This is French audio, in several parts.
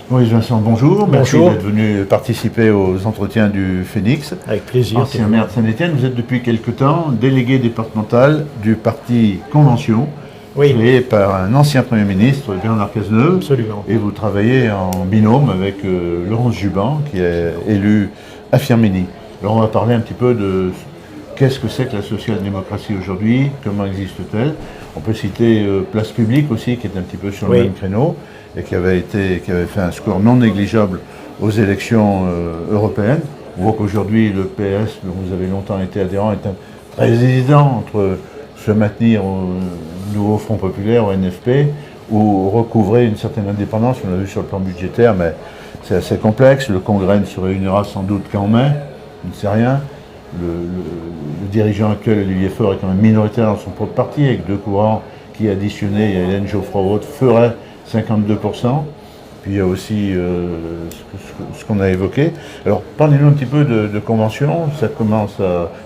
Maurice Vincent, bonjour. Merci Bonjour. d'être venu participer aux entretiens du Phénix. Avec plaisir. Ancien maire de Saint-Étienne, vous êtes depuis quelque temps délégué départemental du parti Convention, Oui. créé par un ancien Premier ministre, Bernard Cazeneuve. Absolument. Et vous travaillez en binôme avec Laurence Juban, qui est élue à Firminy. Alors on va parler un petit peu de qu'est-ce que c'est que la social-démocratie aujourd'hui, comment existe-t-elle. On peut citer Place Publique aussi, qui est un petit peu sur le même créneau, et qui avait fait un score non négligeable aux élections européennes. On voit qu'aujourd'hui, le PS, dont vous avez longtemps été adhérent, est très hésitant entre se maintenir au nouveau Front Populaire, au NFP, ou recouvrer une certaine indépendance. On l'a vu sur le plan budgétaire, mais c'est assez complexe. Le Congrès ne se réunira sans doute qu'en mai, on ne sait rien. Le dirigeant actuel de l'UEFOR est quand même minoritaire dans son propre parti, avec deux courants qui, additionnés, il y a Hélène Geoffroy-Autre, feraient 52%. Puis il y a aussi ce qu'on a évoqué. Alors parlez-nous un petit peu de Convention.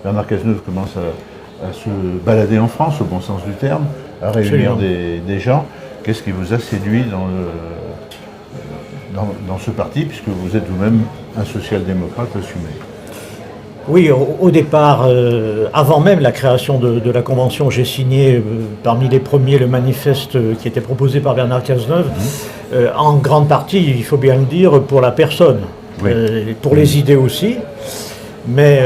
Bernard Cazeneuve commence à se balader en France, au bon sens du terme, à réunir des gens. Qu'est-ce qui vous a séduit dans ce parti, puisque vous êtes vous-même un social-démocrate assumé? Oui, au départ, avant même la création de la Convention, j'ai signé parmi les premiers le manifeste qui était proposé par Bernard Cazeneuve, en grande partie, il faut bien le dire, pour la personne, pour les idées aussi. Mais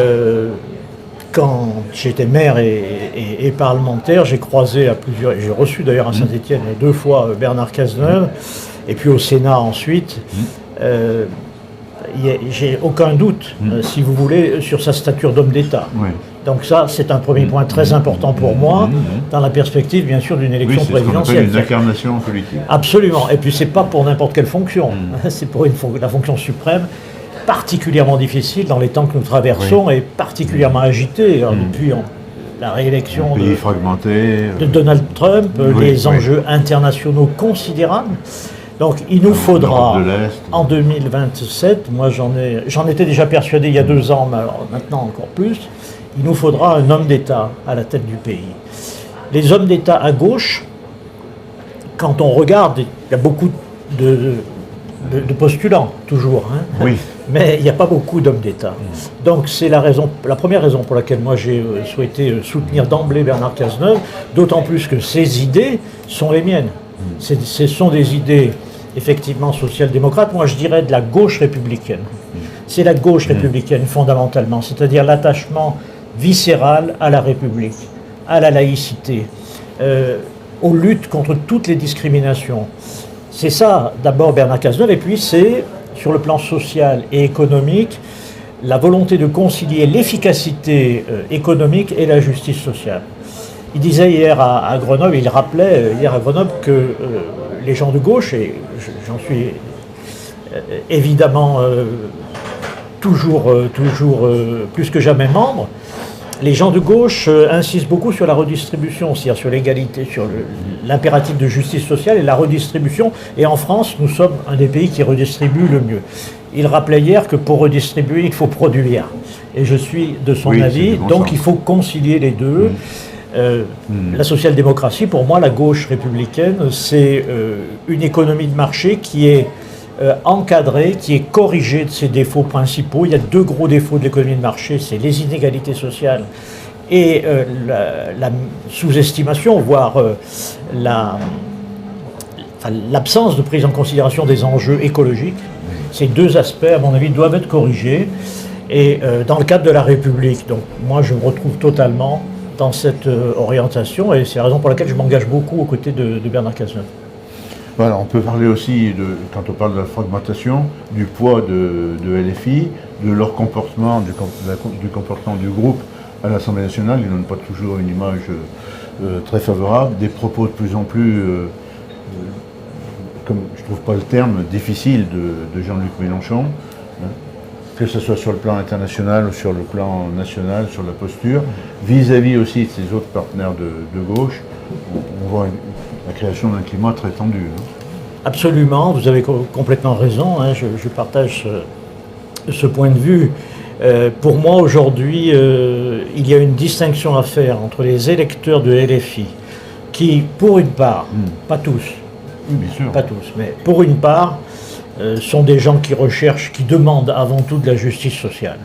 quand j'étais maire et parlementaire, j'ai croisé j'ai reçu d'ailleurs à Saint-Étienne 2 fois Bernard Cazeneuve, et puis au Sénat ensuite. J'ai aucun doute, si vous voulez, sur sa stature d'homme d'État. Oui. Donc ça, c'est un premier point très important pour moi, dans la perspective, bien sûr, d'une élection présidentielle. C'est une incarnation politique. Absolument. Et puis, c'est pas pour n'importe quelle fonction. C'est pour la fonction suprême, particulièrement difficile dans les temps que nous traversons, et particulièrement agitée depuis la réélection de Donald Trump, les enjeux internationaux considérables. Donc il nous faudra, en 2027, moi j'en étais déjà persuadé il y a 2 ans, mais alors maintenant encore plus, il nous faudra un homme d'État à la tête du pays. Les hommes d'État à gauche, quand on regarde, il y a beaucoup de postulants, toujours, oui. Mais il n'y a pas beaucoup d'hommes d'État. Donc c'est la première raison pour laquelle moi j'ai souhaité soutenir d'emblée Bernard Cazeneuve, d'autant plus que ses idées sont les miennes. Ce sont des idées effectivement social-démocrates, moi je dirais de la gauche républicaine. C'est la gauche républicaine fondamentalement, c'est-à-dire l'attachement viscéral à la République, à la laïcité, aux luttes contre toutes les discriminations. C'est ça d'abord Bernard Cazeneuve, et puis c'est sur le plan social et économique la volonté de concilier l'efficacité économique et la justice sociale. Il disait hier à Grenoble, il rappelait hier à Grenoble que les gens de gauche, et j'en suis évidemment toujours plus que jamais membre, les gens de gauche insistent beaucoup sur la redistribution, c'est-à-dire sur l'égalité, sur l'impératif de justice sociale et la redistribution. Et en France, nous sommes un des pays qui redistribue le mieux. Il rappelait hier que pour redistribuer, il faut produire. Et je suis de son avis, donc il faut concilier les deux. La social-démocratie, pour moi, la gauche républicaine, c'est une économie de marché qui est encadrée, qui est corrigée de ses défauts principaux. Il y a 2 gros défauts de l'économie de marché, c'est les inégalités sociales et la sous-estimation, voire l'absence de prise en considération des enjeux écologiques. Ces 2 aspects, à mon avis, doivent être corrigés. Et dans le cadre de la République, donc moi je me retrouve totalement dans cette orientation, et c'est la raison pour laquelle je m'engage beaucoup aux côtés de Bernard Cazeneuve. Voilà, on peut parler aussi, quand on parle de la fragmentation, du poids de LFI, de leur comportement, du comportement du groupe à l'Assemblée nationale. Ils n'ont pas toujours une image très favorable, des propos de plus en plus, comme je ne trouve pas le terme, difficile de Jean-Luc Mélenchon. Que ce soit sur le plan international ou sur le plan national, sur la posture, vis-à-vis aussi de ses autres partenaires de gauche, on voit la création d'un climat très tendu. Absolument, vous avez complètement raison, je partage ce point de vue. Pour moi, aujourd'hui, il y a une distinction à faire entre les électeurs de LFI, qui, pour une part, pas tous, bien sûr. pas tous, mais pour une part, sont des gens qui recherchent, qui demandent avant tout de la justice sociale.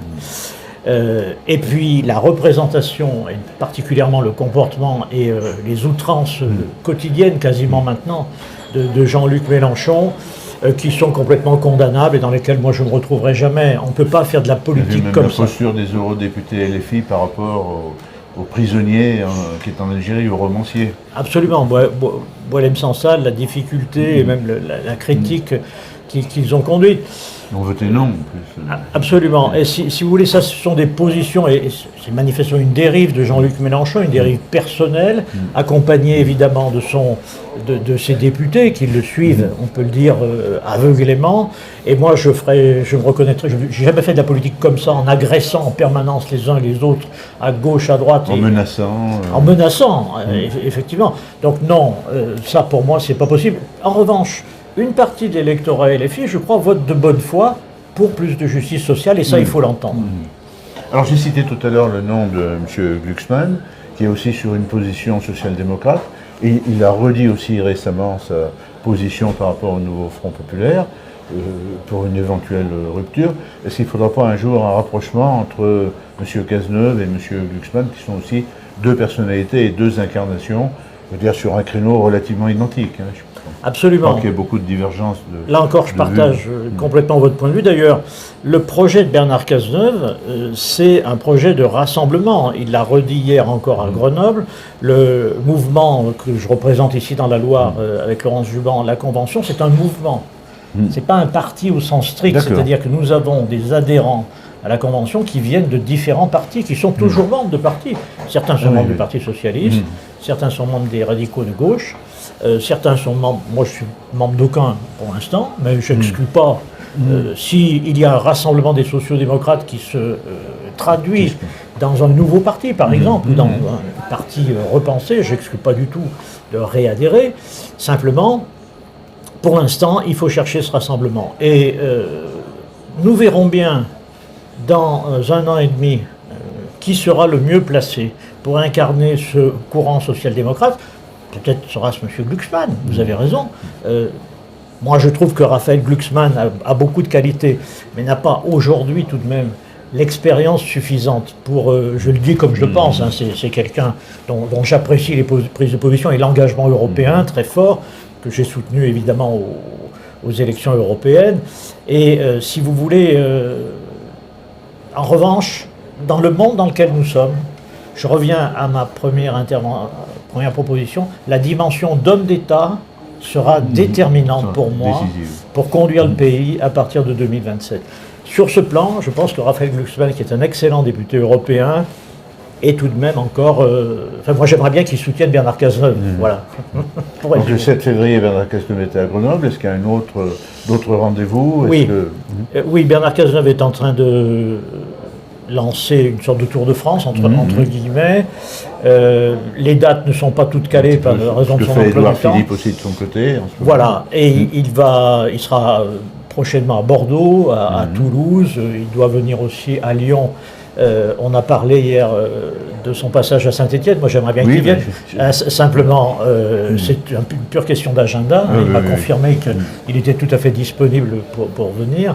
Et puis la représentation, et particulièrement le comportement et les outrances quotidiennes quasiment maintenant de Jean-Luc Mélenchon, qui sont complètement condamnables et dans lesquels moi je ne me retrouverai jamais. On ne peut pas faire de la politique même comme la ça. La posture des eurodéputés LFI par rapport aux prisonniers qui est en Algérie, aux romanciers. Absolument. Boualem Sansal, la difficulté et même la critique qu'ils ont conduite. Ils ont voté non, en plus. Absolument. Et si vous voulez, ça, ce sont des positions, et c'est manifestement une dérive de Jean-Luc Mélenchon, une dérive personnelle, accompagnée évidemment de ses députés qui le suivent, on peut le dire, aveuglément. Et moi, je me reconnaîtrais, je n'ai jamais fait de la politique comme ça, en agressant en permanence les uns et les autres, à gauche, à droite. En menaçant. En menaçant, effectivement. Donc non, ça pour moi, c'est pas possible. En revanche, une partie de l'électorat LFI, je crois, vote de bonne foi pour plus de justice sociale, et ça, il faut l'entendre. Alors, j'ai cité tout à l'heure le nom de M. Glucksmann, qui est aussi sur une position social-démocrate, et il a redit aussi récemment sa position par rapport au nouveau Front populaire, pour une éventuelle rupture. Est-ce qu'il ne faudra pas un jour un rapprochement entre M. Cazeneuve et M. Glucksmann, qui sont aussi deux personnalités et deux incarnations, je veux dire, sur un créneau relativement identique, hein, Absolument. Je crois qu'il y a beaucoup de divergences. Là encore, je partage complètement votre point de vue. D'ailleurs, le projet de Bernard Cazeneuve, c'est un projet de rassemblement. Il l'a redit hier encore à Grenoble. Le mouvement que je représente ici dans la Loire, avec Laurence Juban, la Convention, c'est un mouvement. Ce n'est pas un parti au sens strict, c'est-à-dire que nous avons des adhérents à la Convention qui viennent de différents partis, qui sont toujours membres de partis. Certains sont membres du Parti Socialiste, certains sont membres des radicaux de gauche, certains sont membres, moi je suis membre d'aucun pour l'instant, mais je n'exclus pas, s'il y a un rassemblement des sociodémocrates qui se traduit dans un nouveau parti, par exemple, ou dans un parti repensé, je n'exclus pas du tout de réadhérer. Simplement, pour l'instant, il faut chercher ce rassemblement. Et nous verrons bien dans 1 an et demi qui sera le mieux placé pour incarner ce courant social-démocrate. Peut-être sera-ce M. Glucksmann, vous avez raison. Moi, je trouve que Raphaël Glucksmann a beaucoup de qualités, mais n'a pas aujourd'hui tout de même l'expérience suffisante pour, je le dis comme je le pense, hein, c'est quelqu'un dont j'apprécie les prises de position et l'engagement européen très fort, que j'ai soutenu évidemment aux élections européennes. Et si vous voulez, en revanche, dans le monde dans lequel nous sommes, je reviens à ma première proposition, la dimension d'homme d'État sera déterminante pour moi, pour conduire le pays à partir de 2027. Sur ce plan, je pense que Raphaël Glucksmann, qui est un excellent député européen, est tout de même encore... enfin, moi, j'aimerais bien qu'il soutienne Bernard Cazeneuve. Voilà. Donc, le 7 février, Bernard Cazeneuve était à Grenoble. Est-ce qu'il y a d'autres rendez-vous? Oui. Oui, Bernard Cazeneuve est en train de lancer une sorte de Tour de France, entre guillemets. Les dates ne sont pas toutes calées par raison de son emploi du temps. Édouard Philippe aussi de son côté. Voilà. Et il sera prochainement à Bordeaux, à Toulouse. Il doit venir aussi à Lyon. On a parlé hier de son passage à Saint-Étienne. Moi, j'aimerais bien qu'il vienne. Simplement, c'est une pure question d'agenda. Il m'a confirmé qu'il était tout à fait disponible pour venir.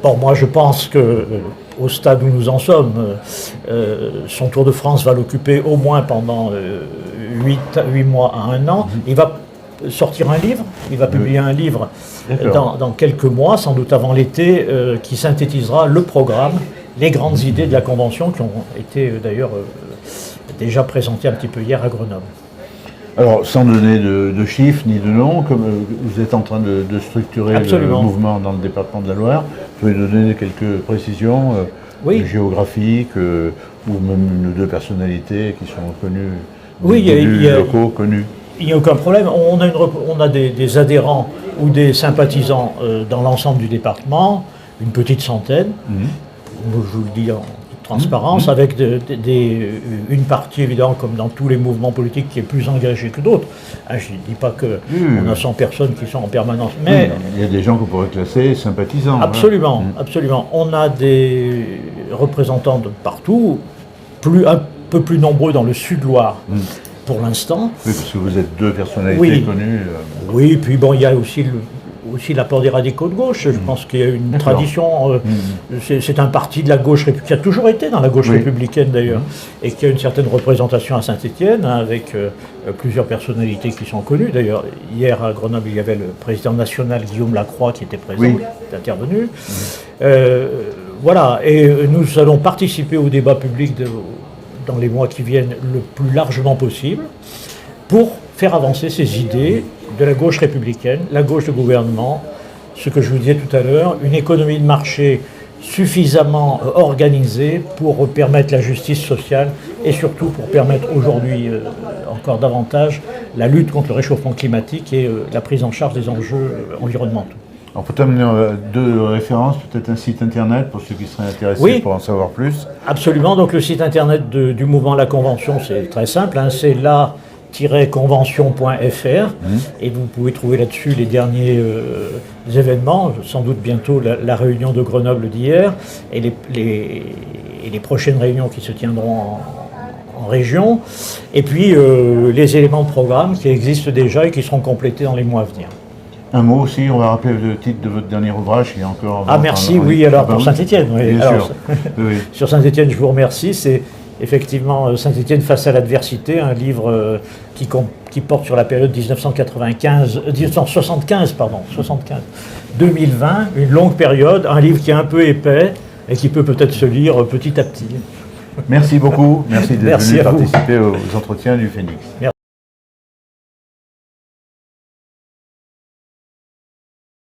Bon, moi, je pense que au stade où nous en sommes, son Tour de France va l'occuper au moins pendant 8 mois à 1 an. Il va sortir un livre. Il va publier un livre dans quelques mois, sans doute avant l'été, qui synthétisera le programme, les grandes idées de la Convention qui ont été d'ailleurs déjà présentées un petit peu hier à Grenoble. Alors, sans donner de chiffres ni de noms, comme vous êtes en train de structurer le mouvement dans le département de la Loire, vous pouvez nous donner quelques précisions géographiques ou même une ou deux personnalités qui sont connues, des locaux connus. Il n'y a aucun problème. On a des adhérents ou des sympathisants dans l'ensemble du département, une petite centaine. Je vous le dis en toute transparence, avec une partie évidemment, comme dans tous les mouvements politiques, qui est plus engagée que d'autres. Je ne dis pas qu'on a 100 personnes qui sont en permanence, mais... il y a des gens qu'on pourrait classer sympathisants. Absolument, absolument. On a des représentants de partout, un peu plus nombreux dans le Sud-Loire. Pour l'instant. Oui, parce que vous êtes deux personnalités connues. Oui, puis bon, il y a aussi aussi l'apport des radicaux de gauche. Je pense qu'il y a une tradition, c'est un parti de la gauche qui a toujours été dans la gauche républicaine d'ailleurs, et qui a une certaine représentation à Saint-Étienne, avec plusieurs personnalités qui sont connues. D'ailleurs, hier à Grenoble, il y avait le président national Guillaume Lacroix qui était présent, qui est intervenu. Voilà, et nous allons participer au débat public dans les mois qui viennent le plus largement possible pour faire avancer ces idées de la gauche républicaine, la gauche de gouvernement, ce que je vous disais tout à l'heure, une économie de marché suffisamment organisée pour permettre la justice sociale et surtout pour permettre aujourd'hui encore davantage la lutte contre le réchauffement climatique et la prise en charge des enjeux environnementaux. On peut amener deux références, peut-être un site internet pour ceux qui seraient intéressés pour en savoir plus. Absolument, donc le site internet du mouvement La Convention, c'est très simple, c'est la-convention.fr et vous pouvez trouver là-dessus les derniers événements, sans doute bientôt la réunion de Grenoble d'hier et les prochaines réunions qui se tiendront en région, et puis les éléments de programme qui existent déjà et qui seront complétés dans les mois à venir. Un mot aussi, on va rappeler le titre de votre dernier ouvrage, qui est encore... merci, alors pour Saint-Étienne. Bien sûr. Sur Saint-Étienne, je vous remercie. C'est effectivement Saint-Étienne face à l'adversité, un livre qui porte sur la période 1975-2020, une longue période, un livre qui est un peu épais et qui peut peut-être se lire petit à petit. Merci beaucoup, merci d'être venu participer aux entretiens du Phénix. Merci.